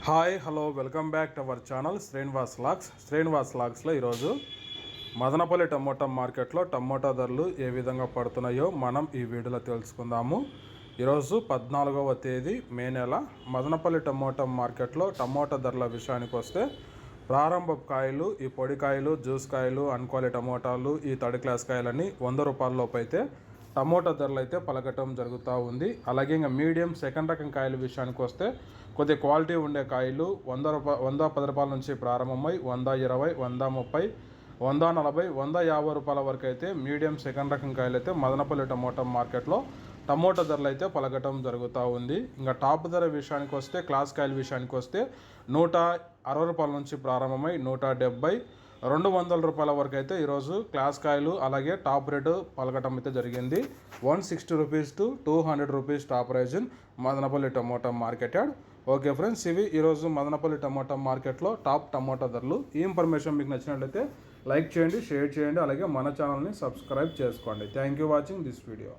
Hi hello welcome back to our channel Srinivas లాగ్స్లో ఈరోజు Madanapalle tomato మార్కెట్లో టమోటా ధరలు ఏ విధంగా పడుతున్నాయో మనం ఈ వీడియోలో తెలుసుకుందాము. ఈరోజు 14వ తేదీ మే నెల మదనపల్లి టమోటా మార్కెట్లో టమోటా ధరల విషయానికి వస్తే ప్రారంభ కాయలు, ఈ పొడి కాయలు, జ్యూస్ కాయలు, అన్క్వాలిటీ టమోటాలు, ఈ థర్డ్ క్లాస్ కాయలని 100 రూపాయల లోపు అయితే టమోటా ధరలు అయితే పలకటం జరుగుతూ ఉంది. అలాగే ఇంకా మీడియం సెకండ్ రకం కాయల విషయానికి వస్తే కొద్దిగా క్వాలిటీ ఉండే కాయలు 110 రూపాయల నుంచి ప్రారంభమై 120, 130, 140, 150 రూపాయల వరకు అయితే మీడియం సెకండ్ రకం కాయలు అయితే మదనపల్లి టమోటా మార్కెట్లో టమోటా ధరలు అయితే పలకటం జరుగుతూ ఉంది. ఇంకా టాప్ ధర విషయానికి వస్తే క్లాస్ కాయల విషయానికి వస్తే 160 రూపాయల నుంచి ప్రారంభమై 170, 200 రూపాయల వరకు అయితే ఈరోజు క్లాస్ కాయలు అలాగే టాప్ రేటు పలకటం అయితే జరిగింది. 160 rupees to 200 rupees top price in Madanapalle tomato market yard. Okay friends, ఇవి ఈరోజు మదనపల్లి టమోటా మార్కెట్లో టాప్ టమోటా ధరలు. ఈ ఇన్ఫర్మేషన్ మీకు నచ్చినట్లయితే లైక్ చేయండి, షేర్ చేయండి, అలాగే మన ఛానల్ని సబ్స్క్రైబ్ చేసుకోండి. Thank you watching this video.